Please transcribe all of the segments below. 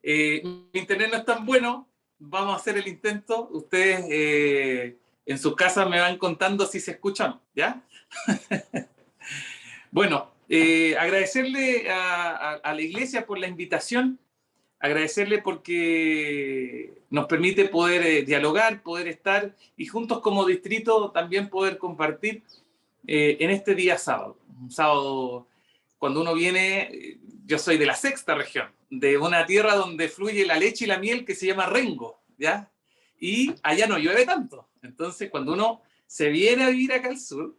Mi internet no es tan bueno, vamos a hacer el intento. Ustedes en sus casas me van contando si se escuchan, ¿ya? Bueno, agradecerle a la iglesia por la invitación, agradecerle porque nos permite poder dialogar, poder estar y juntos como distrito también poder compartir en este día sábado. Un sábado, cuando uno viene, yo soy de la sexta región, de una tierra donde fluye la leche y la miel que se llama Rengo, ¿ya? Y allá no llueve tanto. Entonces, cuando uno se viene a vivir acá al sur,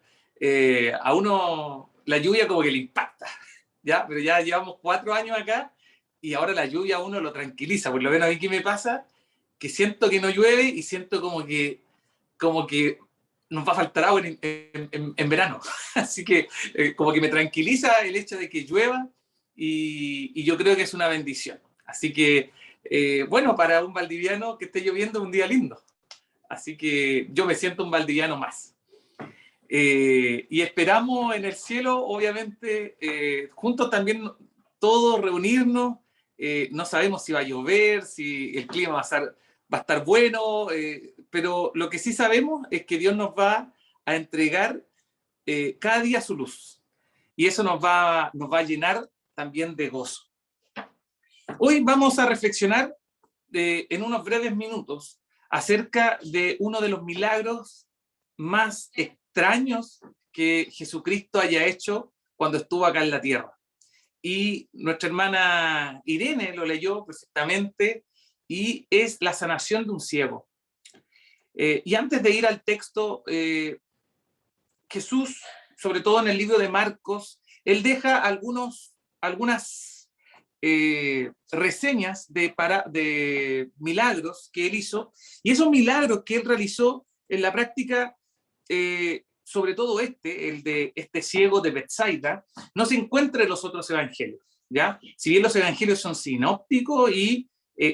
a uno la lluvia como que le impacta, ¿ya? Pero ya llevamos 4 años acá y ahora la lluvia a uno lo tranquiliza. Por lo menos a mí, ¿qué me pasa? Que siento que no llueve y siento como que nos va a faltar agua en verano. Así que como que me tranquiliza el hecho de que llueva y yo creo que es una bendición. Así que, bueno, para un valdiviano que esté lloviendo es un día lindo. Así que yo me siento un valdiviano más. Y esperamos en el cielo, obviamente, juntos también todos reunirnos. No sabemos si va a llover, si el clima va a estar bueno, pero lo que sí sabemos es que Dios nos va a entregar cada día su luz. Y eso nos va a llenar también de gozo. Hoy vamos a reflexionar en unos breves minutos acerca de uno de los milagros más extraños que Jesucristo haya hecho cuando estuvo acá en la tierra. Y nuestra hermana Irene lo leyó perfectamente y es la sanación de un ciego. Y antes de ir al texto, Jesús, sobre todo en el libro de Marcos, él deja algunas reseñas de milagros que él hizo, y esos milagros que él realizó en la práctica, sobre todo el de este ciego de Betsaida, no se encuentra en los otros evangelios, ¿ya? Si bien los evangelios son sinópticos y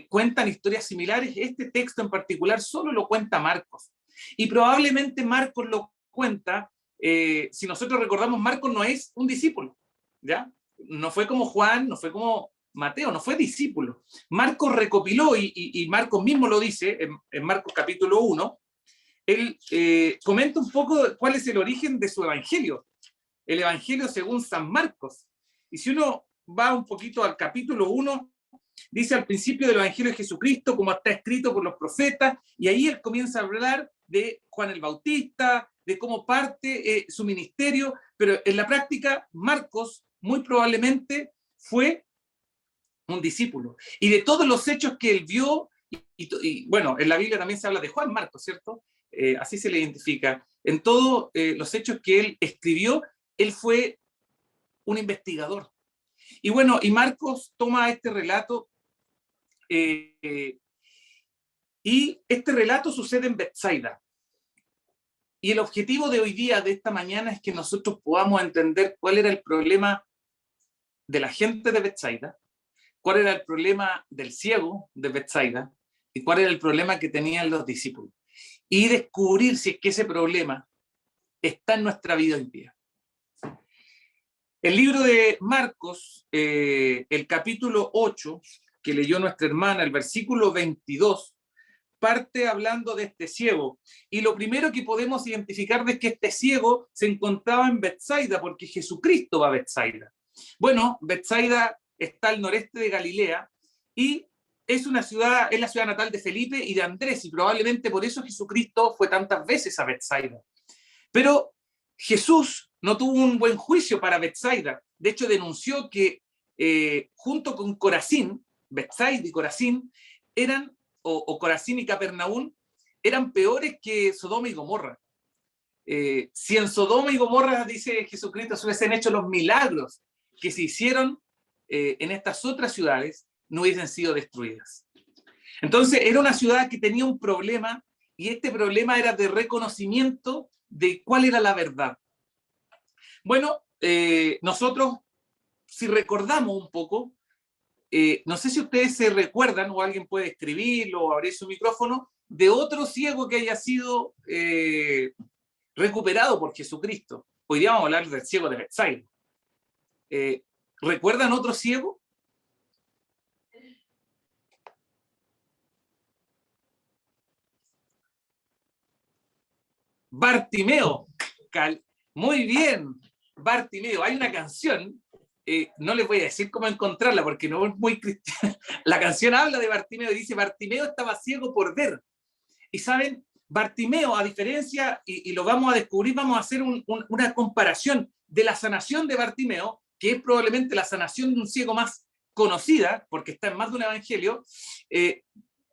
cuentan historias similares, este texto en particular solo lo cuenta Marcos, y probablemente Marcos lo cuenta, si nosotros recordamos, Marcos no es un discípulo, ¿ya? No fue como Juan, no fue como Mateo, no fue discípulo. Marcos recopiló, y Marcos mismo lo dice en Marcos capítulo 1, él comenta un poco cuál es el origen de su evangelio, el evangelio según San Marcos. Y si uno va un poquito al capítulo 1, dice al principio del evangelio de Jesucristo, como está escrito por los profetas, y ahí él comienza a hablar de Juan el Bautista, de cómo parte su ministerio, pero en la práctica Marcos muy probablemente fue un discípulo. Y de todos los hechos que él vio, y bueno, en la Biblia también se habla de Juan Marcos, ¿cierto? Así se le identifica. En todos los hechos que él escribió, él fue un investigador. Y bueno, y Marcos toma este relato, y este relato sucede en Betsaida. Y el objetivo de hoy día, de esta mañana, es que nosotros podamos entender cuál era el problema de la gente de Betsaida, cuál era el problema del ciego de Betsaida y cuál era el problema que tenían los discípulos. Y descubrir si es que ese problema está en nuestra vida hoy día. El libro de Marcos, el capítulo 8, que leyó nuestra hermana, el versículo 22, parte hablando de este ciego. Y lo primero que podemos identificar es que este ciego se encontraba en Betsaida, porque Jesucristo va a Betsaida. Bueno, Betsaida está al noreste de Galilea y es la ciudad natal de Felipe y de Andrés, y probablemente por eso Jesucristo fue tantas veces a Betsaida. Pero Jesús no tuvo un buen juicio para Betsaida. De hecho, denunció que junto con Corazín, Betsaida y Corazín eran, o Corazín y Capernaum, eran peores que Sodoma y Gomorra. Si en Sodoma y Gomorra, dice Jesucristo, se hubiesen hecho los milagros que se hicieron en estas otras ciudades, no hubiesen sido destruidas. Entonces, era una ciudad que tenía un problema, y este problema era de reconocimiento de cuál era la verdad. Bueno, nosotros, si recordamos un poco, no sé si ustedes se recuerdan, o alguien puede escribirlo o abrir su micrófono, de otro ciego que haya sido recuperado por Jesucristo. Hoy día vamos a hablar del ciego de Betsaida. ¿Recuerdan otro ciego? Bartimeo. Muy bien, Bartimeo. Hay una canción, no les voy a decir cómo encontrarla porque no es muy cristiana. La canción habla de Bartimeo y dice: Bartimeo estaba ciego por ver. Y saben, Bartimeo, a diferencia, y lo vamos a descubrir, vamos a hacer una comparación de la sanación de Bartimeo, que es probablemente la sanación de un ciego más conocida, porque está en más de un evangelio,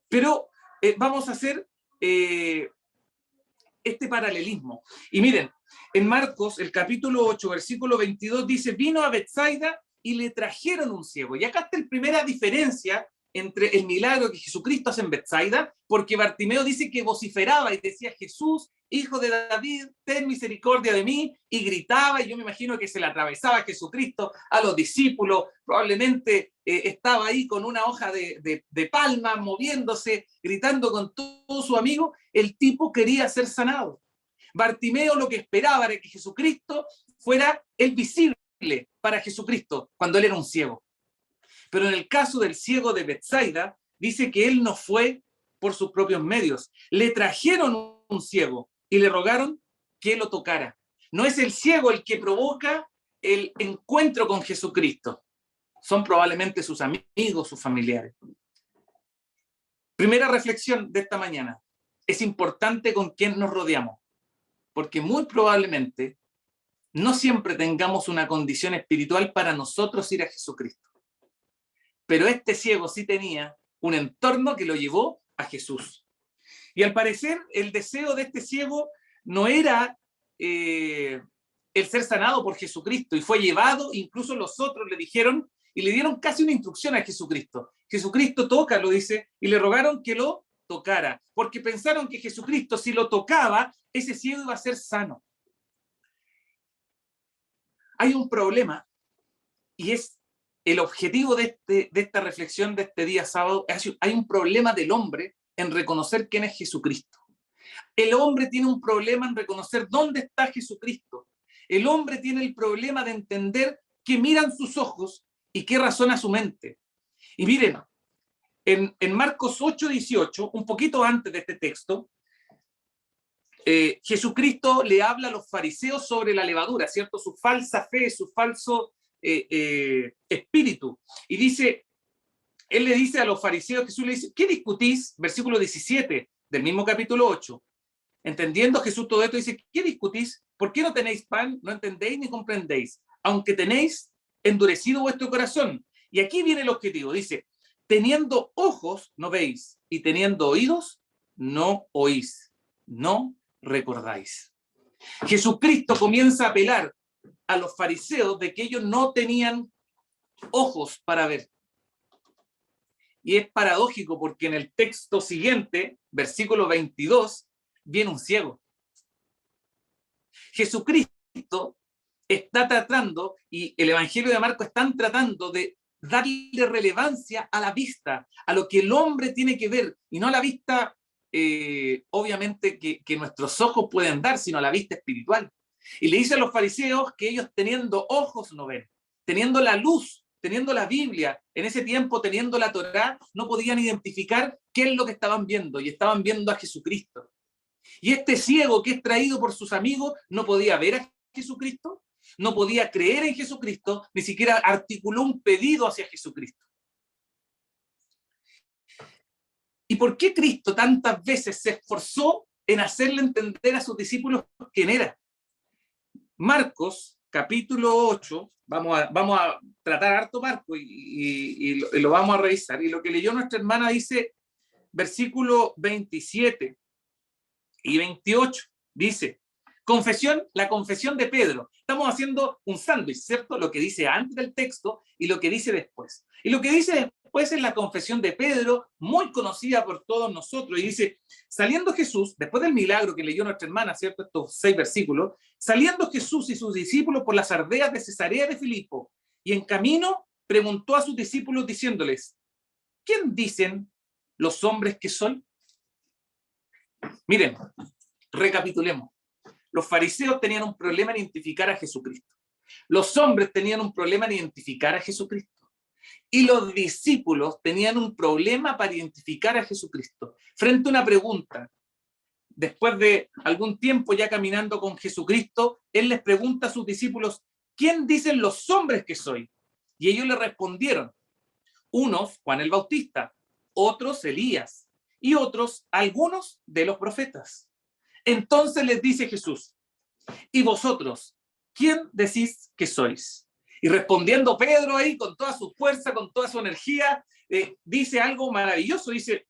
pero vamos a hacer este paralelismo. Y miren, en Marcos, el capítulo 8, versículo 22, dice: vino a Betsaida y le trajeron un ciego. Y acá está la primera diferencia entre el milagro que Jesucristo hace en Betsaida, porque Bartimeo dice que vociferaba y decía: Jesús, hijo de David, ten misericordia de mí, y gritaba, y yo me imagino que se le atravesaba a Jesucristo, a los discípulos, probablemente estaba ahí con una hoja de palma, moviéndose, gritando con todo su amigo. El tipo quería ser sanado. Bartimeo lo que esperaba era que Jesucristo fuera el visible para Jesucristo cuando él era un ciego. Pero en el caso del ciego de Betsaida, dice que él no fue por sus propios medios. Le trajeron un ciego y le rogaron que lo tocara. No es el ciego el que provoca el encuentro con Jesucristo. Son probablemente sus amigos, sus familiares. Primera reflexión de esta mañana. Es importante con quién nos rodeamos, porque muy probablemente no siempre tengamos una condición espiritual para nosotros ir a Jesucristo. Pero este ciego sí tenía un entorno que lo llevó a Jesús. Y al parecer el deseo de este ciego no era el ser sanado por Jesucristo, y fue llevado, incluso los otros le dijeron y le dieron casi una instrucción a Jesucristo. Jesucristo toca, lo dice, y le rogaron que lo tocara, porque pensaron que Jesucristo, si lo tocaba, ese ciego iba a ser sano. Hay un problema, y es el objetivo de esta reflexión de este día sábado. Hay un problema del hombre en reconocer quién es Jesucristo. El hombre tiene un problema en reconocer dónde está Jesucristo. El hombre tiene el problema de entender qué miran sus ojos y qué razona su mente. Y miren, en Marcos 8:18, un poquito antes de este texto, Jesucristo le habla a los fariseos sobre la levadura, ¿cierto? Su falsa fe, su falso espíritu. Y dice, él le dice a los fariseos, Jesús le dice: ¿qué discutís? Versículo 17 del mismo capítulo 8. Entendiendo Jesús todo esto, dice: ¿qué discutís? ¿Por qué no tenéis pan? No entendéis ni comprendéis, aunque tenéis endurecido vuestro corazón. Y aquí viene el objetivo, dice: teniendo ojos no veis, y teniendo oídos no oís, no recordáis. Jesucristo comienza a apelar a los fariseos de que ellos no tenían ojos para ver. Y es paradójico porque en el texto siguiente, versículo 22, viene un ciego. Jesucristo está tratando, y el Evangelio de Marcos están tratando de darle relevancia a la vista, a lo que el hombre tiene que ver, y no a la vista, obviamente, que nuestros ojos pueden dar, sino a la vista espiritual. Y le dice a los fariseos que ellos, teniendo ojos, no ven, teniendo la luz, teniendo la Biblia, en ese tiempo teniendo la Torá, no podían identificar qué es lo que estaban viendo, y estaban viendo a Jesucristo. Y este ciego, que es traído por sus amigos, no podía ver a Jesucristo, no podía creer en Jesucristo, ni siquiera articuló un pedido hacia Jesucristo. ¿Y por qué Cristo tantas veces se esforzó en hacerle entender a sus discípulos quién era? Marcos, capítulo 8, vamos a tratar harto Marcos y lo vamos a revisar. Y lo que leyó nuestra hermana dice, versículo 27 y 28, dice: la confesión de Pedro. Estamos haciendo un sándwich, ¿cierto? Lo que dice antes del texto y lo que dice después. Y lo que dice después es la confesión de Pedro, muy conocida por todos nosotros. Y dice: saliendo Jesús, después del milagro que leyó nuestra hermana, ¿cierto? Estos 6 versículos, saliendo Jesús y sus discípulos por las aldeas de Cesarea de Filipo, y en camino preguntó a sus discípulos diciéndoles: ¿quién dicen los hombres que soy? Miren, recapitulemos. Los fariseos tenían un problema en identificar a Jesucristo. Los hombres tenían un problema en identificar a Jesucristo. Y los discípulos tenían un problema para identificar a Jesucristo. Frente a una pregunta: después de algún tiempo ya caminando con Jesucristo, él les pregunta a sus discípulos, ¿quién dicen los hombres que soy? Y ellos le respondieron, unos Juan el Bautista, otros Elías y otros algunos de los profetas. Entonces les dice Jesús, ¿y vosotros quién decís que sois? Y respondiendo Pedro ahí con toda su fuerza, con toda su energía, dice algo maravilloso, dice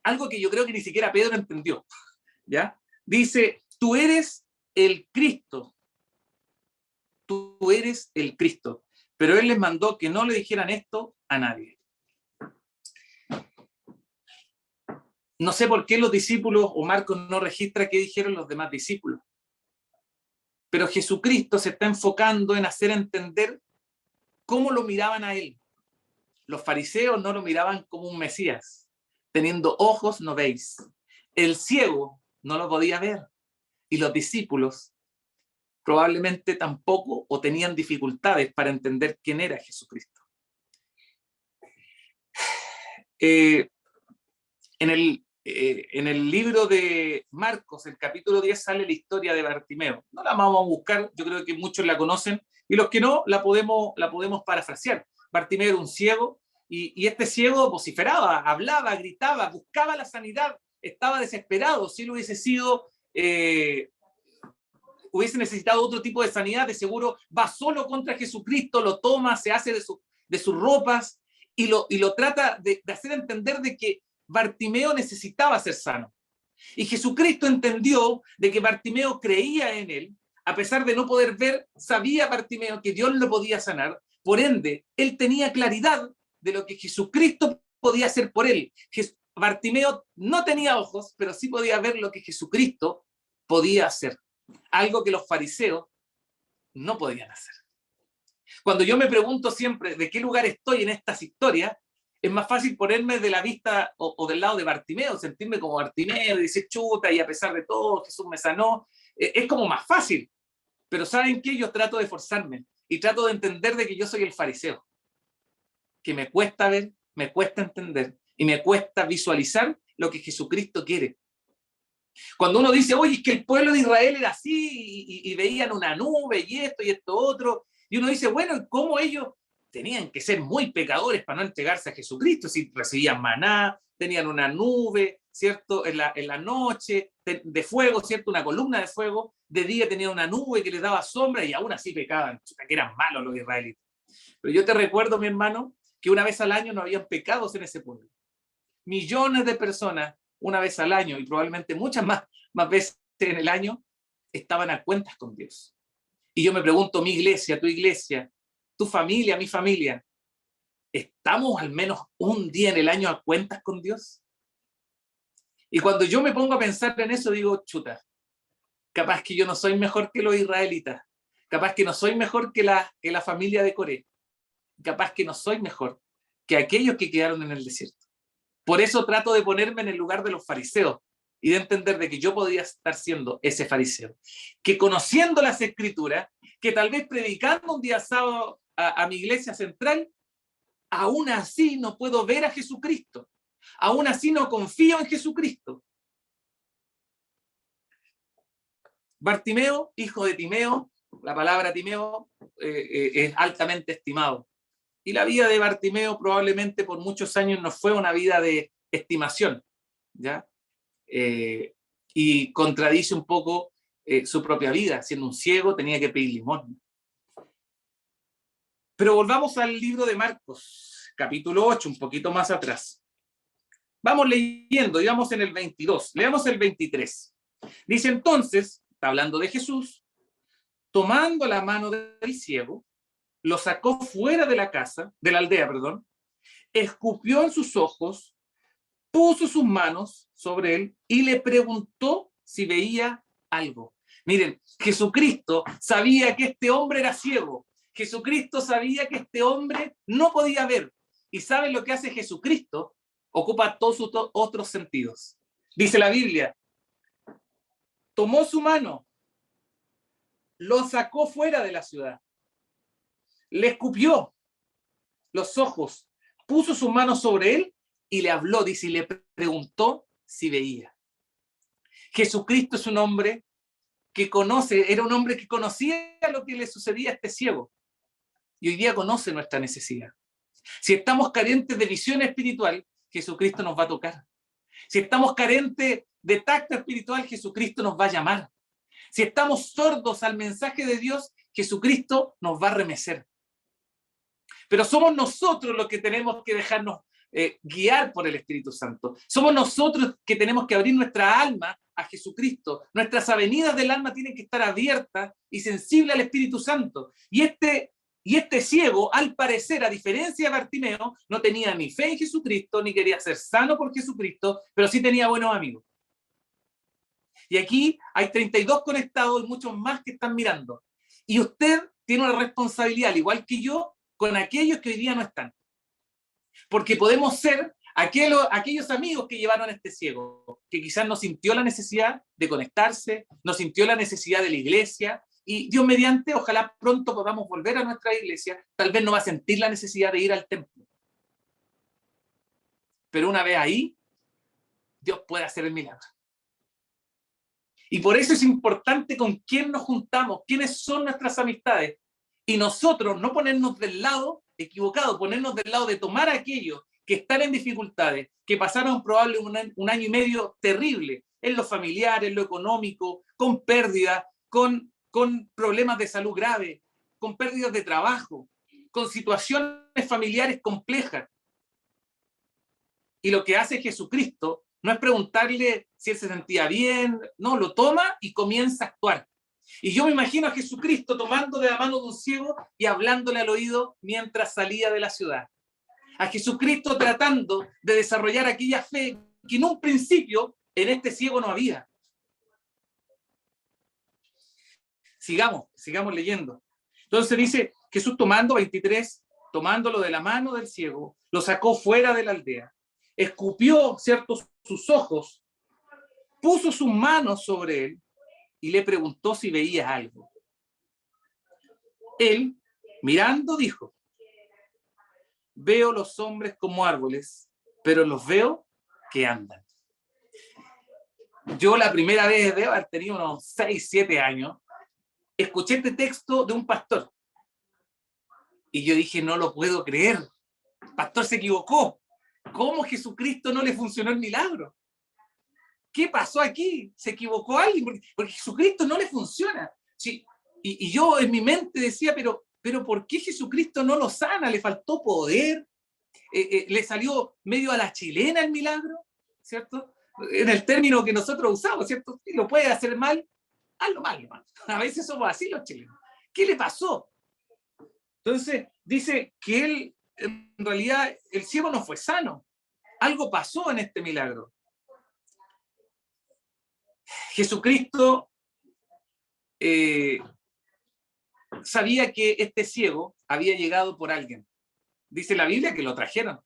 algo que yo creo que ni siquiera Pedro entendió, ¿ya? Dice, tú eres el Cristo, tú eres el Cristo. Pero él les mandó que no le dijeran esto a nadie. No sé por qué los discípulos o Marcos no registra qué dijeron los demás discípulos. Pero Jesucristo se está enfocando en hacer entender cómo lo miraban a él. Los fariseos no lo miraban como un Mesías. Teniendo ojos no veis. El ciego no lo podía ver. Y los discípulos probablemente tampoco o tenían dificultades para entender quién era Jesucristo. En el libro de Marcos, el capítulo 10, sale la historia de Bartimeo. No la vamos a buscar, yo creo que muchos la conocen, y los que no, la podemos parafrasear. Bartimeo era un ciego, y este ciego vociferaba, hablaba, gritaba, buscaba la sanidad, estaba desesperado. Si él hubiese sido, hubiese necesitado otro tipo de sanidad, de seguro va solo contra Jesucristo, lo toma, se hace de sus ropas, y lo trata de hacer entender de que Bartimeo necesitaba ser sano. Y Jesucristo entendió de que Bartimeo creía en él, a pesar de no poder ver, sabía Bartimeo que Dios lo podía sanar, por ende, él tenía claridad de lo que Jesucristo podía hacer por él. Bartimeo no tenía ojos, pero sí podía ver lo que Jesucristo podía hacer, algo que los fariseos no podían hacer. Cuando yo me pregunto siempre de qué lugar estoy en estas historias, es más fácil ponerme de la vista o del lado de Bartimeo, sentirme como Bartimeo y decir chuta, y a pesar de todo, Jesús me sanó. Es como más fácil. Pero ¿saben qué? Yo trato de forzarme y trato de entender de que yo soy el fariseo, que me cuesta ver, me cuesta entender y me cuesta visualizar lo que Jesucristo quiere. Cuando uno dice, oye, es que el pueblo de Israel era así y veían una nube y esto otro, y uno dice, bueno, ¿cómo ellos tenían que ser muy pecadores para no entregarse a Jesucristo? Si recibían maná, tenían una nube, ¿cierto? En la noche, de fuego, ¿cierto? Una columna de fuego, de día tenían una nube que les daba sombra y aún así pecaban, que eran malos los israelitas. Pero yo te recuerdo, mi hermano, que una vez al año no habían pecados en ese pueblo. Millones de personas, una vez al año, y probablemente muchas más veces en el año, estaban a cuentas con Dios. Y yo me pregunto, mi iglesia, tu familia, mi familia, ¿estamos al menos un día en el año a cuentas con Dios? Y cuando yo me pongo a pensar en eso, digo, chuta, capaz que yo no soy mejor que los israelitas, capaz que no soy mejor que la familia de Coré, capaz que no soy mejor que aquellos que quedaron en el desierto. Por eso trato de ponerme en el lugar de los fariseos y de entender de que yo podría estar siendo ese fariseo, que conociendo las escrituras, que tal vez predicando un día sábado a mi iglesia central, aún así no puedo ver a Jesucristo, aún así no confío en Jesucristo. Bartimeo, hijo de Timeo, la palabra Timeo es altamente estimado. Y la vida de Bartimeo probablemente por muchos años no fue una vida de estimación, ¿ya? Y contradice un poco su propia vida. Siendo un ciego tenía que pedir limosna. Pero volvamos al libro de Marcos, capítulo 8, un poquito más atrás. Vamos leyendo, digamos en el 22, leamos el 23. Dice entonces, está hablando de Jesús, tomando la mano del ciego, lo sacó fuera de la casa, de la aldea, perdón, escupió en sus ojos, puso sus manos sobre él y le preguntó si veía algo. Miren, Jesucristo sabía que este hombre era ciego. Jesucristo sabía que este hombre no podía ver. ¿Y saben lo que hace Jesucristo? Ocupa todos sus otros sentidos. Dice la Biblia, tomó su mano, lo sacó fuera de la ciudad, le escupió los ojos, puso sus manos sobre él y le habló, dice, y le preguntó si veía. Jesucristo es un hombre que conoce, era un hombre que conocía lo que le sucedía a este ciego. Y hoy día conoce nuestra necesidad. Si estamos carentes de visión espiritual, Jesucristo nos va a tocar. Si estamos carentes de tacto espiritual, Jesucristo nos va a llamar. Si estamos sordos al mensaje de Dios, Jesucristo nos va a remecer. Pero somos nosotros los que tenemos que dejarnos guiar por el Espíritu Santo. Somos nosotros que tenemos que abrir nuestra alma a Jesucristo. Nuestras avenidas del alma tienen que estar abiertas y sensibles al Espíritu Santo. Y este ciego, al parecer, a diferencia de Bartimeo, no tenía ni fe en Jesucristo, ni quería ser sano por Jesucristo, pero sí tenía buenos amigos. Y aquí hay 32 conectados y muchos más que están mirando. Y usted tiene una responsabilidad, al igual que yo, con aquellos que hoy día no están. Porque podemos ser aquellos amigos que llevaron a este ciego, que quizás no sintió la necesidad de conectarse, no sintió la necesidad de la iglesia, y Dios mediante, ojalá pronto podamos volver a nuestra iglesia, tal vez no va a sentir la necesidad de ir al templo. Pero una vez ahí, Dios puede hacer el milagro. Y por eso es importante con quién nos juntamos, quiénes son nuestras amistades, y nosotros no ponernos del lado equivocado, ponernos del lado de tomar a aquellos que están en dificultades, que pasaron probablemente un año y medio terrible, en lo familiar, en lo económico, con pérdidas, con problemas de salud graves, con pérdidas de trabajo, con situaciones familiares complejas. Y lo que hace Jesucristo no es preguntarle si él se sentía bien, no, lo toma y comienza a actuar. Y yo me imagino a Jesucristo tomando de la mano de un ciego y hablándole al oído mientras salía de la ciudad. A Jesucristo tratando de desarrollar aquella fe que en un principio en este ciego no había. Sigamos leyendo. Entonces dice, Jesús tomando, 23, tomándolo de la mano del ciego, lo sacó fuera de la aldea, escupió, ¿cierto?, sus ojos, puso sus manos sobre él y le preguntó si veía algo. Él, mirando, dijo, veo los hombres como árboles, pero los veo que andan. Yo la primera vez, debo haber tenido unos 6, 7 años, escuché este texto de un pastor. Y yo dije, no lo puedo creer. El pastor se equivocó. ¿Cómo Jesucristo no le funcionó el milagro? ¿Qué pasó aquí? ¿Se equivocó alguien? Porque Jesucristo no le funciona. Sí, y yo en mi mente decía, pero ¿por qué Jesucristo no lo sana? ¿Le faltó poder? ¿Le salió medio a la chilena el milagro? ¿Cierto? En el término que nosotros usamos, ¿cierto? Si lo puede hacer mal, hazlo mal, hermano. A veces somos así los chilenos. ¿Qué le pasó? Entonces, dice que él, en realidad, el ciego no fue sano. Algo pasó en este milagro. Jesucristo sabía que este ciego había llegado por alguien. Dice la Biblia que lo trajeron.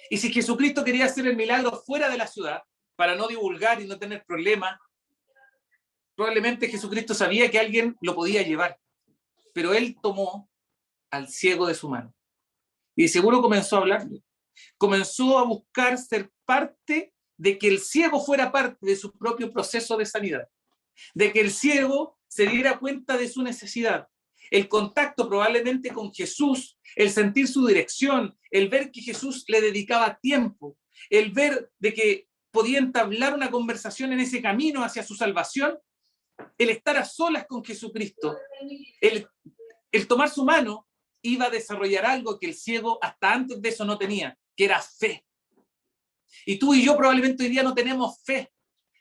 Y si Jesucristo quería hacer el milagro fuera de la ciudad, para no divulgar y no tener problemas, probablemente Jesucristo sabía que alguien lo podía llevar. Pero él tomó al ciego de su mano. Y seguro comenzó a hablarle. Comenzó a buscar ser parte de que el ciego fuera parte de su propio proceso de sanidad. De que el ciego se diera cuenta de su necesidad. El contacto probablemente con Jesús, el sentir su dirección, el ver que Jesús le dedicaba tiempo, el ver de que podía entablar una conversación en ese camino hacia su salvación, el estar a solas con Jesucristo, el tomar su mano, iba a desarrollar algo que el ciego hasta antes de eso no tenía, que era fe. Y tú y yo probablemente hoy día no tenemos fe.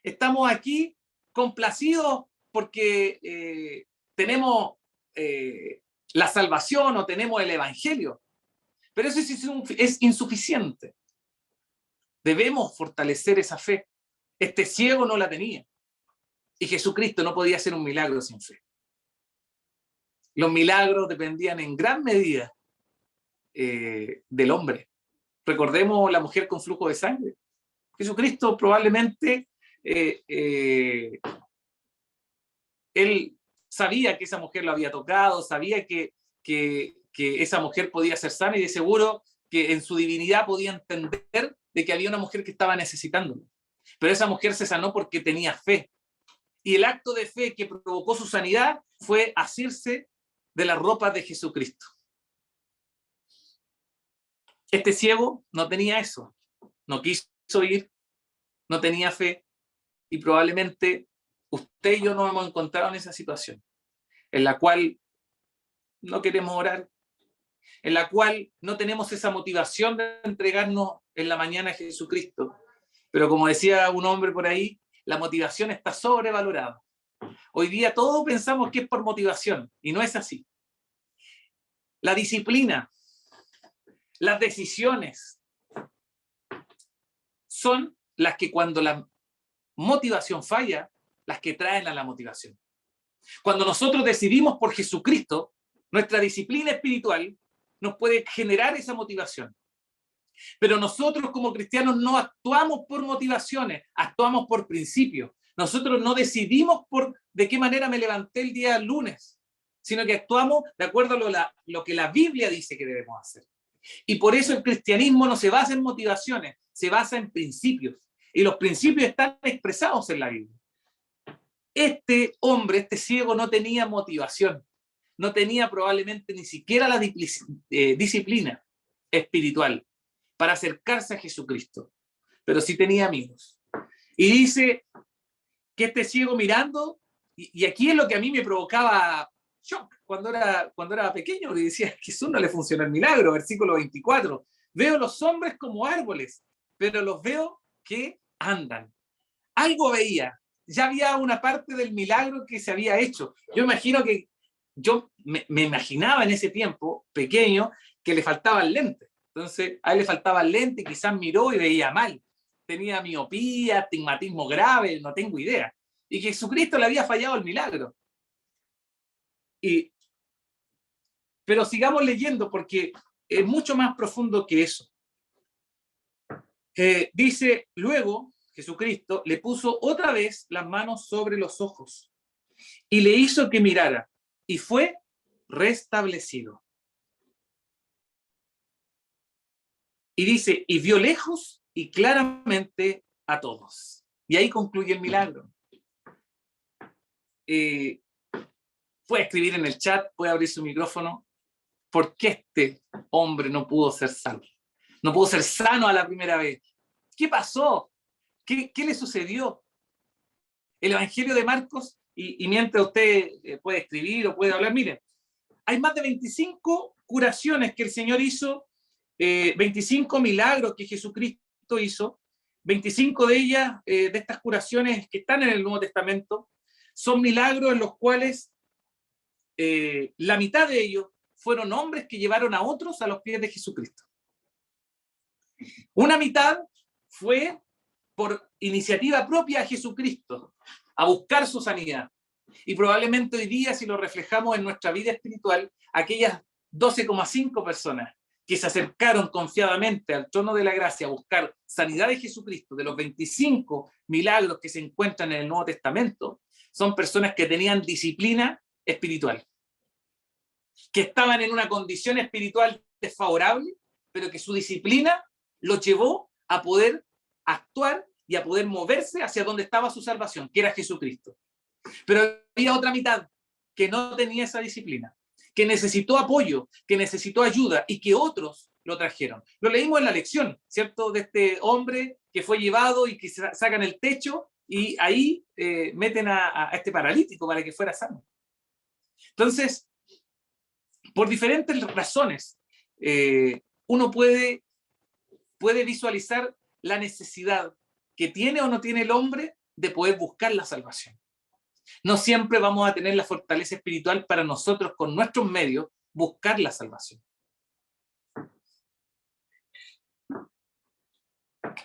Estamos aquí complacidos porque tenemos la salvación o tenemos el evangelio. Pero eso es insuficiente. Debemos fortalecer esa fe. Este ciego no la tenía. Y Jesucristo no podía hacer un milagro sin fe. Los milagros dependían en gran medida del hombre. Recordemos la mujer con flujo de sangre. Jesucristo probablemente él sabía que esa mujer lo había tocado, sabía que esa mujer podía ser sana y de seguro que en su divinidad podía entender de que había una mujer que estaba necesitándolo. pero esa mujer se sanó porque tenía fe. Y el acto de fe que provocó su sanidad fue asirse de las ropas de Jesucristo. Este ciego no tenía eso, no quiso ir, no tenía fe, y probablemente usted y yo nos hemos encontrado en esa situación, en la cual no queremos orar, en la cual no tenemos esa motivación de entregarnos en la mañana a Jesucristo. Pero como decía un hombre por ahí, la motivación está sobrevalorada. Hoy día todos pensamos que es por motivación, y no es así. La disciplina, las decisiones, son las que cuando la motivación falla, las que traen a la motivación. Cuando nosotros decidimos por Jesucristo, nuestra disciplina espiritual nos puede generar esa motivación. Pero nosotros como cristianos no actuamos por motivaciones, actuamos por principios. Nosotros no decidimos por de qué manera me levanté el día lunes, sino que actuamos de acuerdo a lo que la Biblia dice que debemos hacer. Y por eso el cristianismo no se basa en motivaciones, se basa en principios. Y los principios están expresados en la Biblia. Este hombre, este ciego, no tenía motivación, no tenía probablemente ni siquiera la disciplina espiritual para acercarse a Jesucristo, pero sí tenía amigos. Y dice que este ciego mirando, y aquí es lo que a mí me provocaba shock cuando era pequeño, y decía, a Jesús no le funciona el milagro, versículo 24, veo los hombres como árboles, pero los veo que andan. Algo veía, ya había una parte del milagro que se había hecho. Yo imagino que, yo me imaginaba en ese tiempo, pequeño, que le faltaban lentes. Entonces, a él le faltaban lentes, quizás miró y veía mal. Tenía miopía, astigmatismo grave, no tengo idea. Y que Jesucristo le había fallado el milagro. Pero sigamos leyendo porque es mucho más profundo que eso. Dice, luego Jesucristo le puso otra vez las manos sobre los ojos y le hizo que mirara y fue restablecido. Y dice, y vio lejos y claramente a todos. Y ahí concluye el milagro. Puede escribir en el chat, puede abrir su micrófono. ¿Por qué este hombre no pudo ser sano? No pudo ser sano a la primera vez. ¿Qué pasó? ¿Qué le sucedió? El Evangelio de Marcos, y mientras usted puede escribir o puede hablar, miren, hay más de 25 curaciones que el Señor hizo, 25 milagros que Jesucristo hizo, 25 de ellas, de estas curaciones que están en el Nuevo Testamento, son milagros en los cuales la mitad de ellos fueron hombres que llevaron a otros a los pies de Jesucristo. Una mitad fue por iniciativa propia a Jesucristo, a buscar su sanidad. Y probablemente hoy día, si lo reflejamos en nuestra vida espiritual, aquellas 12,5 personas que se acercaron confiadamente al trono de la gracia a buscar sanidad de Jesucristo, de los 25 milagros que se encuentran en el Nuevo Testamento, son personas que tenían disciplina espiritual, que estaban en una condición espiritual desfavorable, pero que su disciplina los llevó a poder actuar y a poder moverse hacia donde estaba su salvación, que era Jesucristo. Pero había otra mitad que no tenía esa disciplina, que necesitó apoyo, que necesitó ayuda y que otros lo trajeron. Lo leímos en la lección, ¿cierto? De este hombre que fue llevado y que sacan el techo y ahí meten a este paralítico para que fuera sano. Entonces, por diferentes razones, uno puede visualizar la necesidad que tiene o no tiene el hombre de poder buscar la salvación. No siempre vamos a tener la fortaleza espiritual para nosotros, con nuestros medios, buscar la salvación.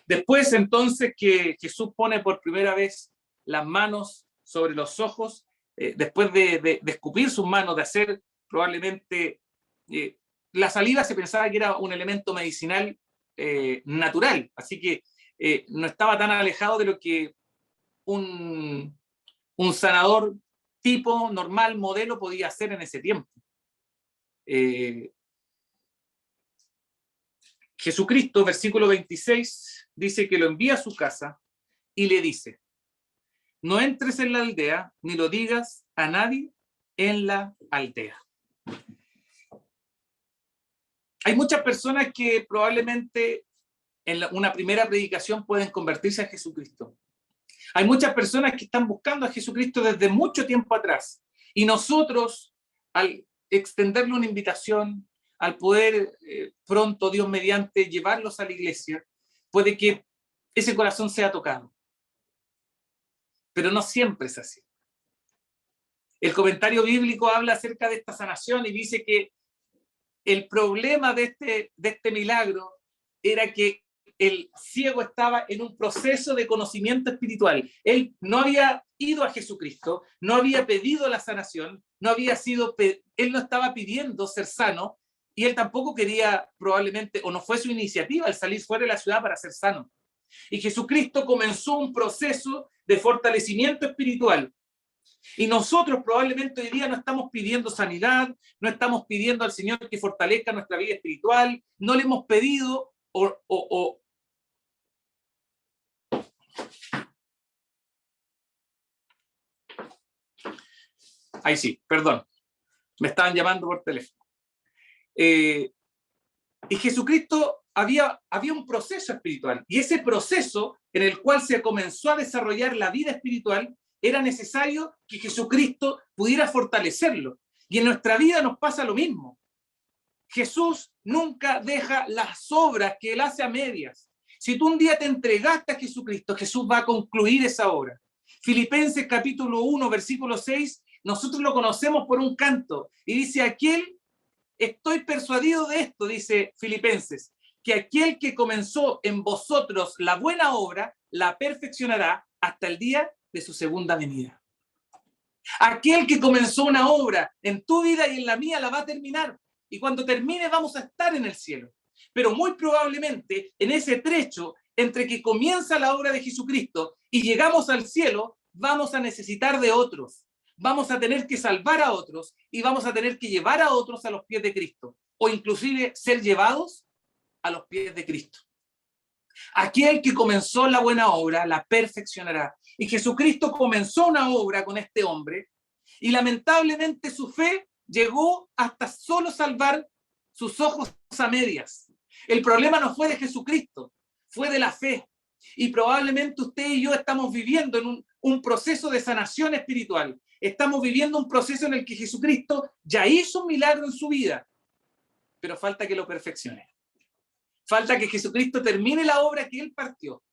Después, entonces, que Jesús pone por primera vez las manos sobre los ojos, después de escupir sus manos, de hacer probablemente... la saliva se pensaba que era un elemento medicinal natural, así que no estaba tan alejado de lo que un sanador tipo, normal, modelo podía hacer en ese tiempo. Jesucristo, versículo 26, dice que lo envía a su casa y le dice: no entres en la aldea, ni lo digas a nadie en la aldea. Hay muchas personas que probablemente en una primera predicación pueden convertirse a Jesucristo. Hay muchas personas que están buscando a Jesucristo desde mucho tiempo atrás. Y nosotros, al extenderle una invitación, al poder pronto, Dios mediante, llevarlos a la iglesia, puede que ese corazón sea tocado. Pero no siempre es así. El comentario bíblico habla acerca de esta sanación y dice que el problema de este milagro era que el ciego estaba en un proceso de conocimiento espiritual. Él no había ido a Jesucristo, no había pedido la sanación, él no estaba pidiendo ser sano, y él tampoco quería probablemente, o no fue su iniciativa, el salir fuera de la ciudad para ser sano. Y Jesucristo comenzó un proceso de fortalecimiento espiritual. Y nosotros probablemente hoy día no estamos pidiendo sanidad, no estamos pidiendo al Señor que fortalezca nuestra vida espiritual, no le hemos pedido Ahí sí, perdón, me estaban llamando por teléfono. Y Jesucristo había un proceso espiritual, y ese proceso en el cual se comenzó a desarrollar la vida espiritual, era necesario que Jesucristo pudiera fortalecerlo. Y en nuestra vida nos pasa lo mismo. Jesús nunca deja las obras que Él hace a medias. Si tú un día te entregaste a Jesucristo, Jesús va a concluir esa obra. Filipenses capítulo 1, versículo 6, nosotros lo conocemos por un canto, y dice: estoy persuadido de esto, dice Filipenses, que aquel que comenzó en vosotros la buena obra, la perfeccionará hasta el día de su segunda venida. Aquel que comenzó una obra en tu vida y en la mía la va a terminar. Y cuando termine vamos a estar en el cielo. Pero muy probablemente en ese trecho entre que comienza la obra de Jesucristo y llegamos al cielo, vamos a necesitar de otros. Vamos a tener que salvar a otros y vamos a tener que llevar a otros a los pies de Cristo. O inclusive ser llevados a los pies de Cristo. Aquel que comenzó la buena obra la perfeccionará. Y Jesucristo comenzó una obra con este hombre, y lamentablemente su fe llegó hasta solo salvar sus ojos a medias. El problema no fue de Jesucristo, fue de la fe. Y probablemente usted y yo estamos viviendo en un proceso de sanación espiritual. Estamos viviendo un proceso en el que Jesucristo ya hizo un milagro en su vida, pero falta que lo perfeccione. Falta que Jesucristo termine la obra que Él partió.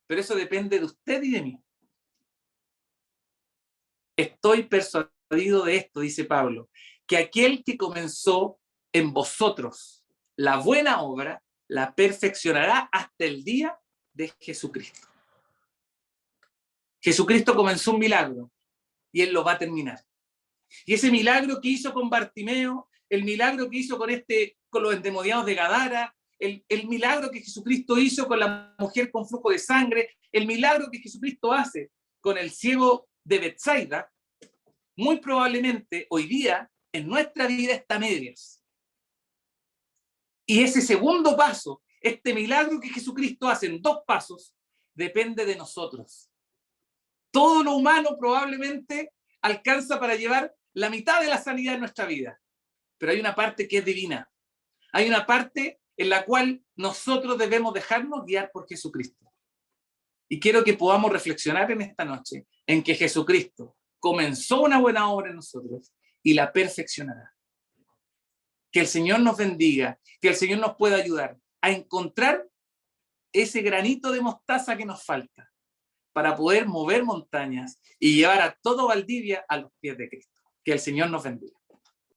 Pero eso depende de usted y de mí. Estoy persuadido de esto, dice Pablo, que aquel que comenzó en vosotros la buena obra, la perfeccionará hasta el día de Jesucristo. Jesucristo comenzó un milagro y Él lo va a terminar. Y ese milagro que hizo con Bartimeo, el milagro que hizo con los endemoniados de Gadara, el milagro que Jesucristo hizo con la mujer con flujo de sangre, el milagro que Jesucristo hace con el ciego de Betsaida, muy probablemente hoy día en nuestra vida está a medias. Y ese segundo paso, este milagro que Jesucristo hace en 2 pasos, depende de nosotros. Todo lo humano probablemente alcanza para llevar la mitad de la sanidad en nuestra vida, pero hay una parte que es divina. Hay una parte en la cual nosotros debemos dejarnos guiar por Jesucristo. Y quiero que podamos reflexionar en esta noche en que Jesucristo comenzó una buena obra en nosotros y la perfeccionará. Que el Señor nos bendiga, que el Señor nos pueda ayudar a encontrar ese granito de mostaza que nos falta para poder mover montañas y llevar a todo Valdivia a los pies de Cristo. Que el Señor nos bendiga.